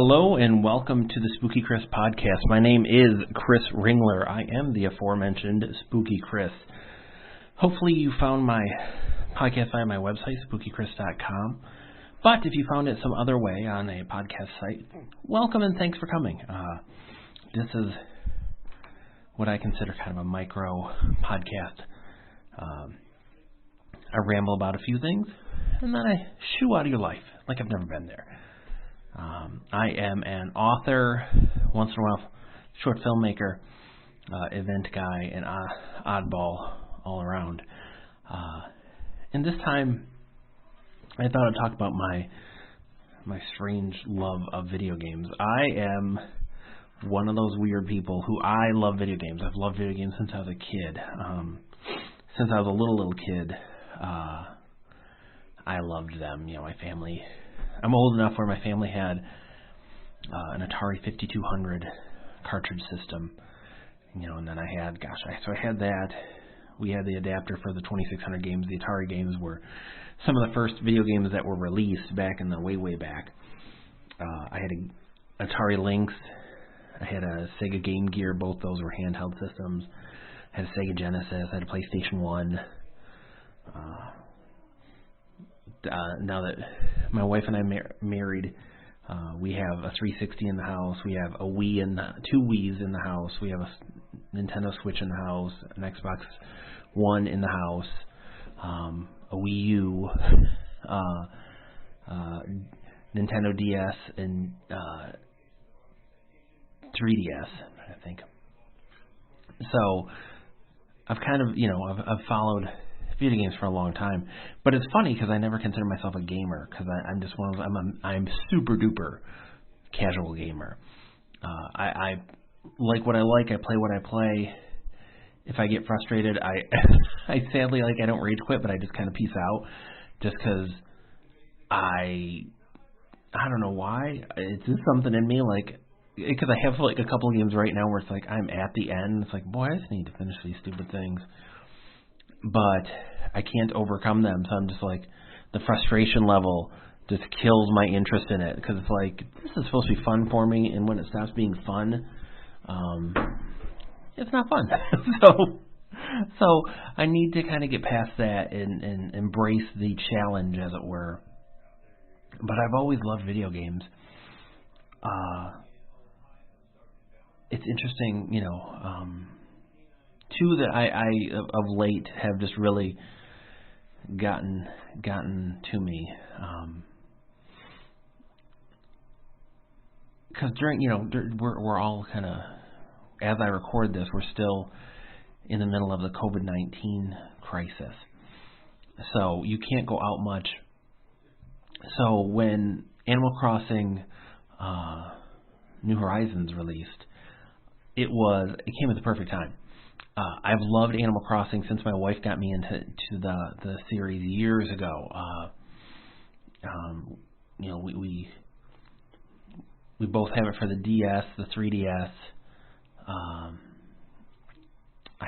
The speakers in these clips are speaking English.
Hello and welcome to the Spooky Chris podcast. My name is Chris Ringler. I am the aforementioned Spooky Chris. Hopefully you found my podcast via my website, spookychris.com. But if you found it some other way on a podcast site, welcome and thanks for coming. This is what I consider kind of a micro podcast. I ramble about a few things, and then I shoo out of your life like I've never been there. I am an author, once in a while short filmmaker, event guy, and oddball all around. And this time, I thought I'd talk about my strange love of video games. I am one of those weird people who I love video games. I've loved video games since I was a kid. Since I was a little kid, I loved them. You know, my family. I'm old enough where my family had an Atari 5200 cartridge system, you know, and then I had that. We had the adapter for the 2600 games. The Atari games were some of the first video games that were released back in the way back. I had an Atari Lynx. I had a Sega Game Gear. Both those were handheld systems. I had a Sega Genesis. I had a PlayStation 1. Now that my wife and I married, we have a 360 in the house. We have a Wii and two Wiis in the house. We have a Nintendo Switch in the house, an Xbox One in the house, a Wii U, Nintendo DS, and 3DS, I think. So I've kind of, I've followed video games for a long time, but it's funny because I never consider myself a gamer because I'm just one of those. I'm super duper casual gamer. I like what I like. I play what I play. If I get frustrated, I sadly I don't rage quit, but I just kind of peace out, just because I don't know why. It's just something in me because I have a couple of games right now where it's I'm at the end. It's boy, I just need to finish these stupid things. But I can't overcome them, so I'm just the frustration level just kills my interest in it, because it's this is supposed to be fun for me, and when it stops being fun, it's not fun. So I need to kind of get past that and embrace the challenge, as it were. But I've always loved video games. It's interesting, two that I of late have just really gotten to me, because we're all kind of, as I record this, we're still in the middle of the COVID-19 crisis, so you can't go out much. So when Animal Crossing New Horizons released, it came at the perfect time. I've loved Animal Crossing since my wife got me into the series years ago. We both have it for the DS, the 3DS. I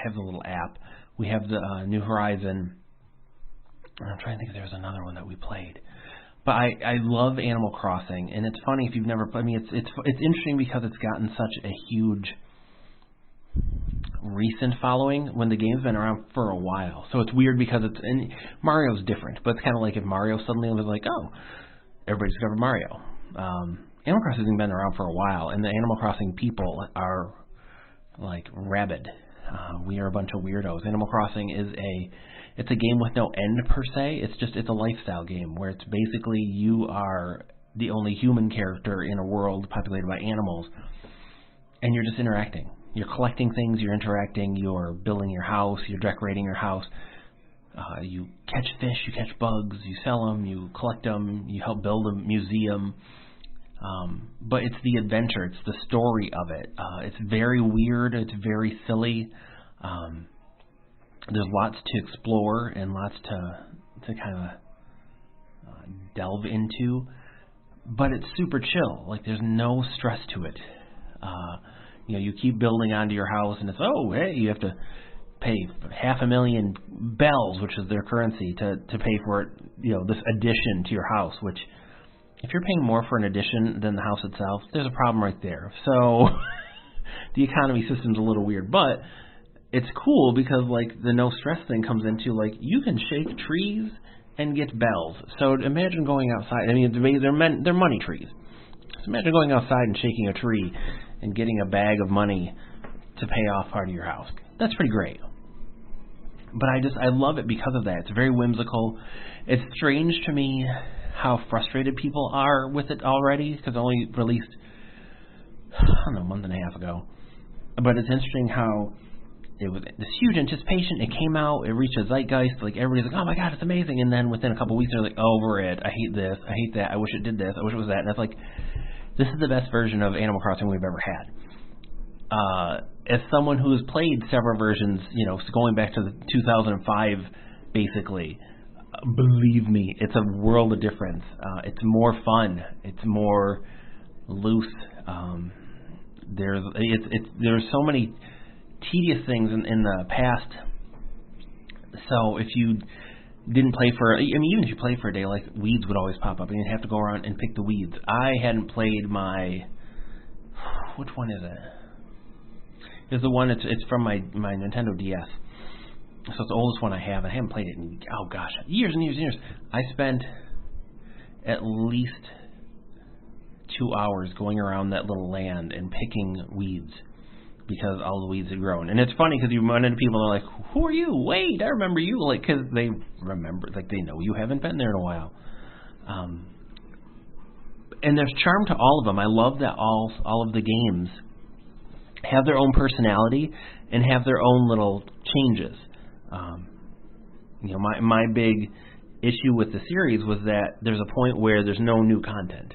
have the little app. We have the New Horizon. I'm trying to think if there's another one that we played. But I love Animal Crossing, and it's funny if you've never played. I mean, it's interesting because it's gotten such a huge recent following when the game's been around for a while. So it's weird because and Mario's different, but it's kind of like if Mario suddenly was everybody discovered Mario. Animal Crossing has been around for a while, and the Animal Crossing people are rabid. We are a bunch of weirdos. Animal Crossing it's a game with no end per se. It's a lifestyle game where it's basically you are the only human character in a world populated by animals, and you're just interacting. You're collecting things, you're interacting, you're building your house, you're decorating your house. You catch fish, you catch bugs, you sell them, you collect them, you help build a museum. But it's the adventure, it's the story of it. It's very weird, it's very silly. There's lots to explore and lots to kind of delve into. But it's super chill. There's no stress to it. You keep building onto your house, and it's, hey, you have to pay 500,000 bells, which is their currency, to pay for it, this addition to your house, which if you're paying more for an addition than the house itself, there's a problem right there. So the economy system's a little weird, but it's cool because like the no stress thing comes into like you can shake trees and get bells. So imagine going outside. I mean, they're money trees. So imagine going outside and shaking a tree and getting a bag of money to pay off part of your house. That's pretty great. But I love it because of that. It's very whimsical. It's strange to me how frustrated people are with it already because it only released, I don't know, a month and a half ago. But it's interesting how it was this huge anticipation. It came out, it reached a zeitgeist. Like everybody's like, "Oh my god, it's amazing!" And then within a couple of weeks, they're like, "Over it. I hate this. I hate that. I wish it did this. I wish it was that." And it's like, this is the best version of Animal Crossing we've ever had. As someone who has played several versions, going back to the 2005, basically, believe me, it's a world of difference. It's more fun. It's more loose. There's so many tedious things in the past. So if you didn't play even if you played for a day, like weeds would always pop up, and you'd have to go around and pick the weeds. I hadn't played which one is it? It's the one. It's from my Nintendo DS. So it's the oldest one I have. I haven't played it in years and years and years. I spent at least 2 hours going around that little land and picking weeds because all the weeds had grown. And it's funny because you run into people and they're like, "Who are you? Wait, I remember you." Like, because they remember, like they know you haven't been there in a while. And there's charm to all of them. I love that all of the games have their own personality and have their own little changes. My big issue with the series was that there's a point where there's no new content.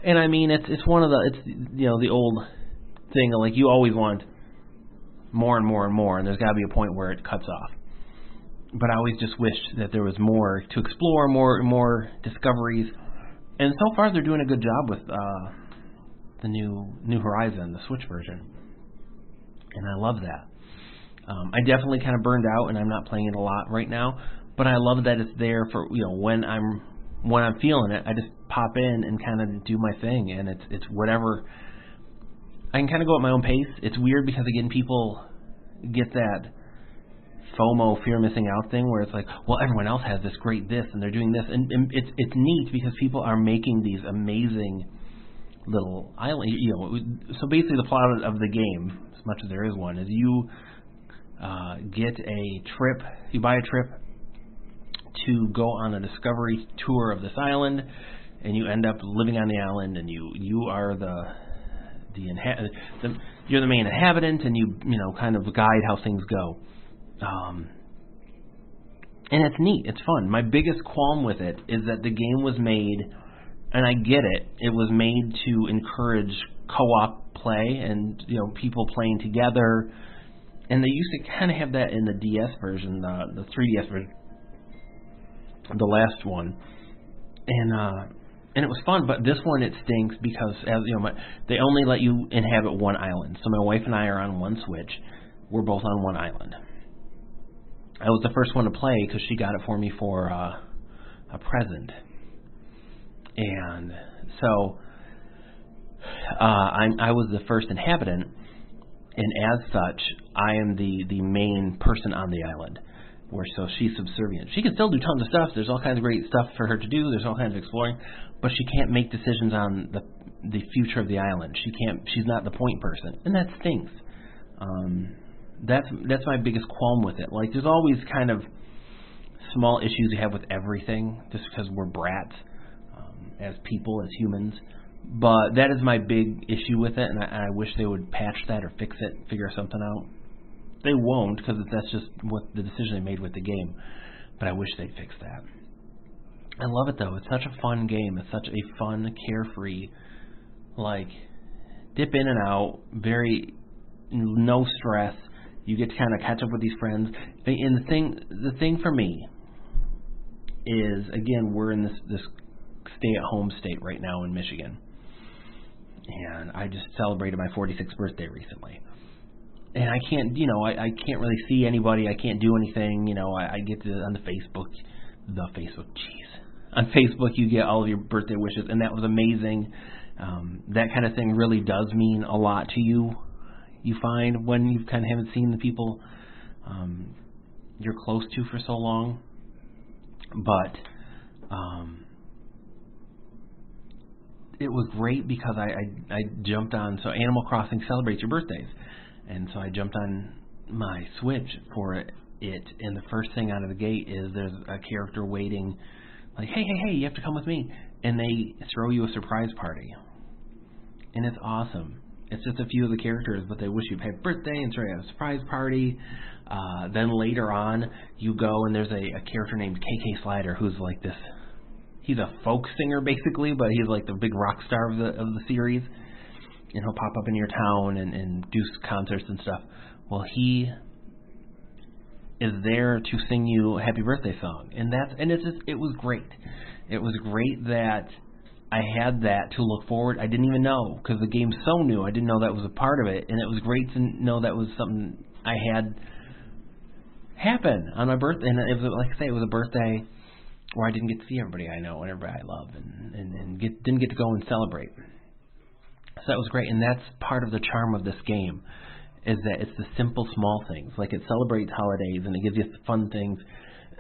And I mean, it's one of the old thing of like you always want more and more and more, and there's got to be a point where it cuts off. But I always just wished that there was more to explore, more discoveries. And so far, they're doing a good job with the New Horizon, the Switch version, and I love that. I definitely kind of burned out, and I'm not playing it a lot right now. But I love that it's there for when I'm feeling it. I just pop in and kind of do my thing, and it's whatever. I can kind of go at my own pace. It's weird because again, people get that FOMO, fear of missing out thing, where it's like, well, everyone else has this great this, and they're doing this, and it's neat because people are making these amazing little island. So basically, the plot of the game, as much as there is one, is you get a trip. You buy a trip to go on a discovery tour of this island, and you end up living on the island, and you are you're the main inhabitant, and you kind of guide how things go. And it's neat. It's fun. My biggest qualm with it is that the game was made, and I get it. It was made to encourage co-op play and people playing together. And they used to kind of have that in the DS version, the 3DS version, the last one, and it was fun. But this one, it stinks because they only let you inhabit one island. So my wife and I are on one Switch. We're both on one island. I was the first one to play because she got it for me for a present, and so I was the first inhabitant. And as such, I am the main person on the island, so she's subservient. She can still do tons of stuff. There's all kinds of great stuff for her to do. There's all kinds of exploring, but she can't make decisions on the future of the island. She's not the point person, and that stinks. That's my biggest qualm with it. Like, there's always kind of small issues you have with everything, just because we're brats as people, as humans. But that is my big issue with it, and I wish they would patch that or fix it, figure something out. They won't, because that's just what the decision they made with the game. But I wish they'd fix that. I love it, though. It's such a fun game. It's such a fun, carefree, dip in and out, very no stress. You get to kind of catch up with these friends. And the thing for me is, again, we're in this stay-at-home state right now in Michigan. And I just celebrated my 46th birthday recently. And I can't, I can't really see anybody. I can't do anything. I get on the Facebook. Jeez. on Facebook, you get all of your birthday wishes, and that was amazing. That kind of thing really does mean a lot to you. You find when you kind of haven't seen the people you're close to for so long. But it was great because I jumped on, so Animal Crossing celebrates your birthdays, and so I jumped on my Switch for it, and the first thing out of the gate is there's a character waiting, like, hey, you have to come with me, and they throw you a surprise party, and it's awesome. It's just a few of the characters, but they wish you a happy birthday and throw you a surprise party. Then later on, you go and there's a character named KK Slider who's like this. He's a folk singer basically, but he's like the big rock star of the series, and he'll pop up in your town and do concerts and stuff. Well, he is there to sing you a happy birthday song, and it was great. It was great that I had that to look forward. I didn't even know because the game's so new. I didn't know that was a part of it, and it was great to know that was something I had happen on my birthday. And it was, like I say, it was a birthday where I didn't get to see everybody I know and everybody I love, and didn't get to go and celebrate. So that was great, and that's part of the charm of this game, is that it's the simple, small things. Like, it celebrates holidays, and it gives you fun things.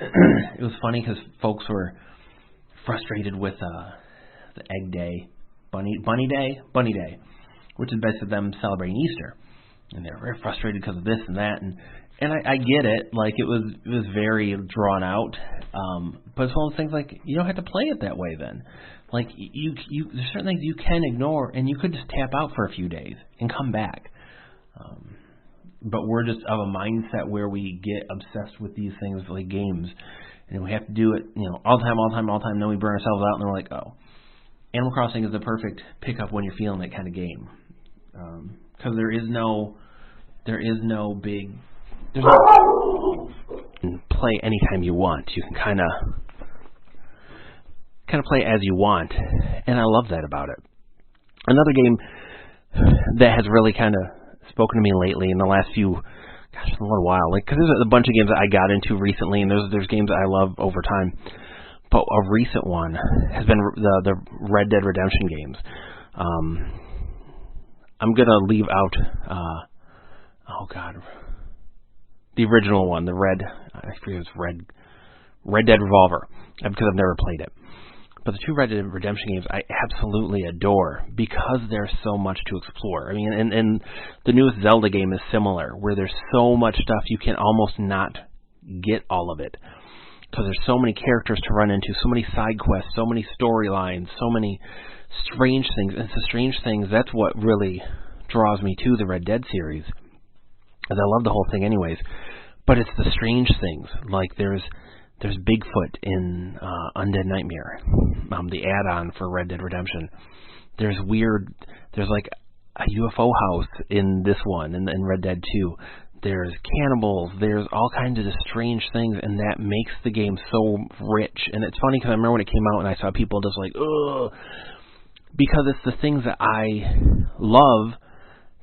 It was funny because folks were frustrated with the Egg Day, Bunny Day, which is basically them celebrating Easter, and they're very frustrated because of this and that, and I get it. Like, it was very drawn out, but it's one of those things, like, you don't have to play it that way then. Like, you there's certain things you can ignore, and you could just tap out for a few days and come back. But we're just of a mindset where we get obsessed with these things like games, and we have to do it, all the time, and then we burn ourselves out, and then we're like, oh. Animal Crossing is the perfect pickup when you're feeling that kind of game, because there's no play anytime you want. You can kind of play as you want, and I love that about it. Another game that has really kind of spoken to me lately in the last a little while, like, because there's a bunch of games that I got into recently, and there's games that I love over time. But a recent one has been the Red Dead Redemption games. I'm gonna leave out the original one, Red Dead Revolver, because I've never played it. But the two Red Dead Redemption games I absolutely adore because there's so much to explore. I mean, and the newest Zelda game is similar, where there's so much stuff you can almost not get all of it, because there's so many characters to run into, so many side quests, so many storylines, so many strange things. And it's the strange things, that's what really draws me to the Red Dead series, as I love the whole thing anyways. But it's the strange things, like there's Bigfoot in Undead Nightmare, the add-on for Red Dead Redemption. There's like a UFO house in this one, in Red Dead 2. There's cannibals, there's all kinds of strange things, and that makes the game so rich. And it's funny because I remember when it came out and I saw people just like, ugh, because it's the things that I love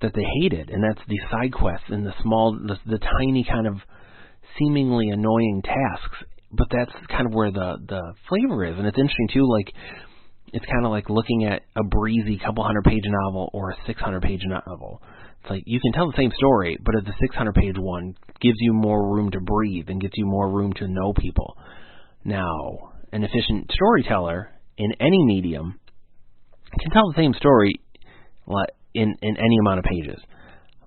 that they hated, and that's the side quests and the tiny kind of seemingly annoying tasks. But that's kind of where the flavor is, and it's interesting too. Like, it's kind of like looking at a breezy couple 100-page novel or a 600-page novel. It's like you can tell the same story, but the 600-page one gives you more room to breathe and gives you more room to know people. Now, an efficient storyteller in any medium can tell the same story in any amount of pages.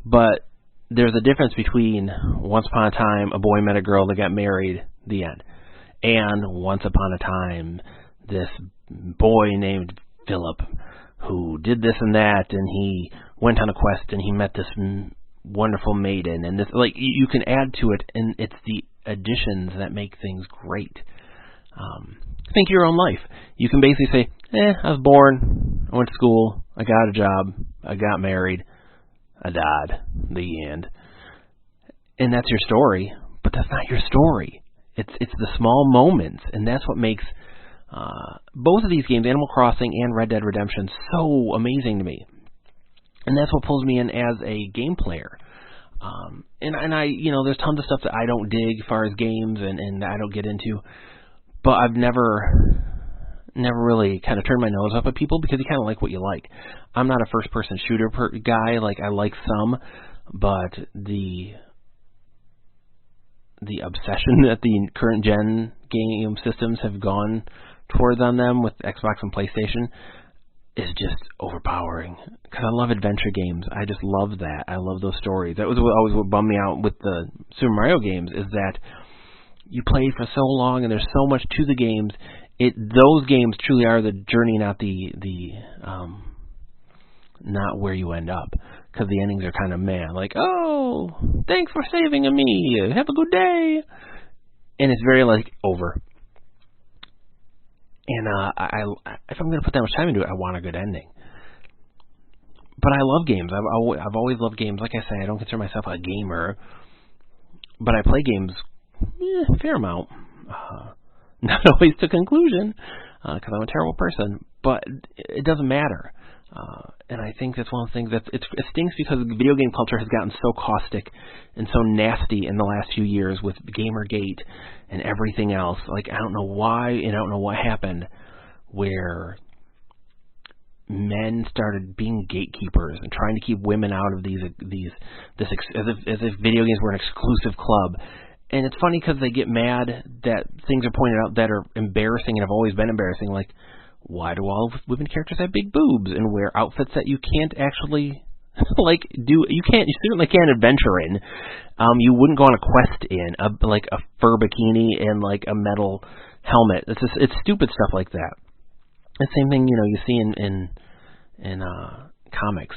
But there's a difference between once upon a time a boy met a girl that got married, the end, and once upon a time this boy named Philip who did this and that, and he went on a quest and he met this wonderful maiden, and this, like, you can add to it, and it's the additions that make things great. Think of your own life. You can basically say, I was born, I went to school, I got a job, I got married, I died, the end. And that's your story, but that's not your story. It's the small moments, and that's what makes both of these games, Animal Crossing and Red Dead Redemption, so amazing to me. And that's what pulls me in as a game player. And I, there's tons of stuff that I don't dig as far as games and that I don't get into. But I've never never really kind of turned my nose up at people because you kind of like what you like. I'm not a first-person shooter guy. Like, I like some, but the obsession that the current gen game systems have gone towards on them with Xbox and PlayStation is just overpowering. Because I love adventure games. I just love that. I love those stories. That was always what bummed me out with the Super Mario games, is that you play for so long and there's so much to the games. Those games truly are the journey, not not where you end up. Because the endings are kind of meh. Like, oh, thanks for saving me. Have a good day. And it's very, like, over. And if I'm going to put that much time into it, I want a good ending. But I love games. I've always loved games. Like I say, I don't consider myself a gamer. But I play games a fair amount. Not always to conclusion, because I'm a terrible person. But it doesn't matter. And I think that's one of the things it stinks, because the video game culture has gotten so caustic and so nasty in the last few years with Gamergate and everything else. Like, I don't know why and I don't know what happened, where men started being gatekeepers and trying to keep women out of as if video games were an exclusive club. And it's funny because they get mad that things are pointed out that are embarrassing and have always been embarrassing, like, why do all women characters have big boobs and wear outfits that you can't actually, like, do? You certainly can't adventure in. You wouldn't go on a quest in, like a fur bikini and like a metal helmet. It's stupid stuff like that. The same thing, you see in comics.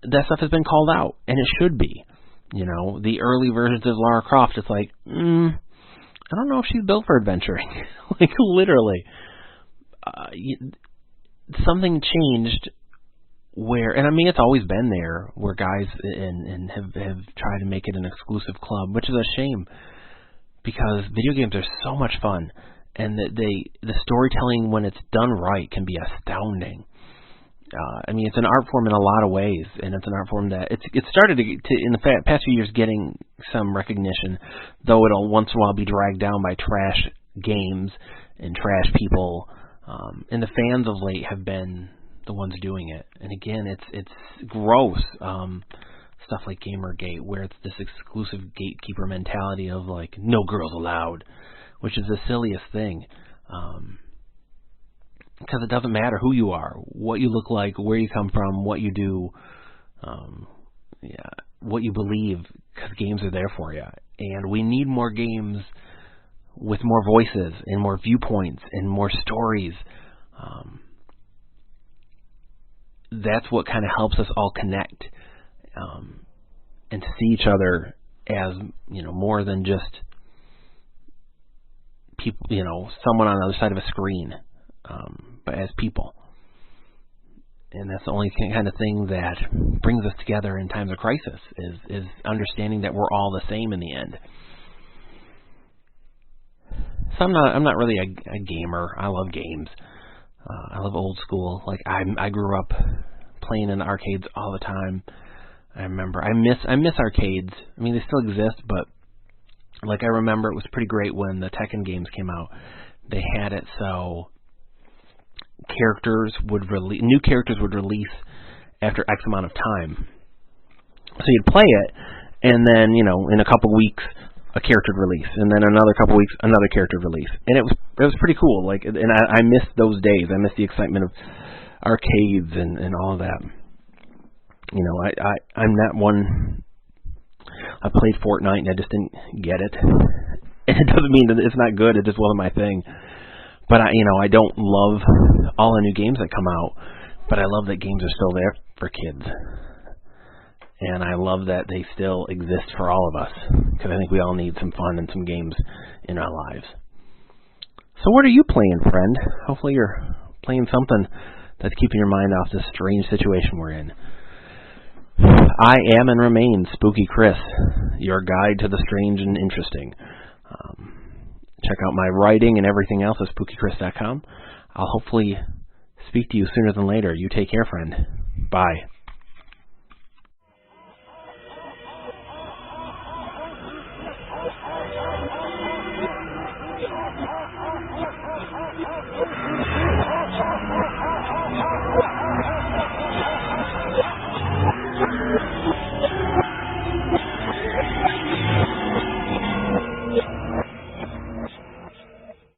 That stuff has been called out, and it should be. The early versions of Lara Croft, it's like, I don't know if she's built for adventuring. Like, literally. Something changed where, and I mean, it's always been there, where guys and have tried to make it an exclusive club, which is a shame, because video games are so much fun, and the storytelling, when it's done right, can be astounding. I mean, it's an art form in a lot of ways, and it's an art form that it started to in the past few years getting some recognition, though it'll once in a while be dragged down by trash games and trash people. And the fans of late have been the ones doing it. And again, it's gross. Stuff like Gamergate, where it's this exclusive gatekeeper mentality of, like, no girls allowed, which is the silliest thing. Because it doesn't matter who you are, what you look like, where you come from, what you do, what you believe, because games are there for you. And we need more games with more voices and more viewpoints and more stories. That's what kind of helps us all connect and see each other as, more than just people, someone on the other side of a screen, but as people. And that's the only kind of thing that brings us together in times of crisis, is understanding that we're all the same in the end. So I'm not really a gamer. I love games. I love old school. Like, I grew up playing in arcades all the time. I remember I miss arcades. I mean, they still exist, but like, I remember it was pretty great when the Tekken games came out. They had it so new characters would release after X amount of time. So you'd play it, and then, in a couple weeks, a character release, and then another couple weeks, another character release, and it was pretty cool. Like, and I miss those days. I miss the excitement of arcades and all of that. I'm that one. I played Fortnite and I just didn't get it. And it doesn't mean that it's not good. It just wasn't my thing. But I don't love all the new games that come out, but I love that games are still there for kids. And I love that they still exist for all of us, because I think we all need some fun and some games in our lives. So what are you playing, friend? Hopefully you're playing something that's keeping your mind off this strange situation we're in. I am and remain Spooky Chris, your guide to the strange and interesting. Check out my writing and everything else at spookychris.com. I'll hopefully speak to you sooner than later. You take care, friend. Bye.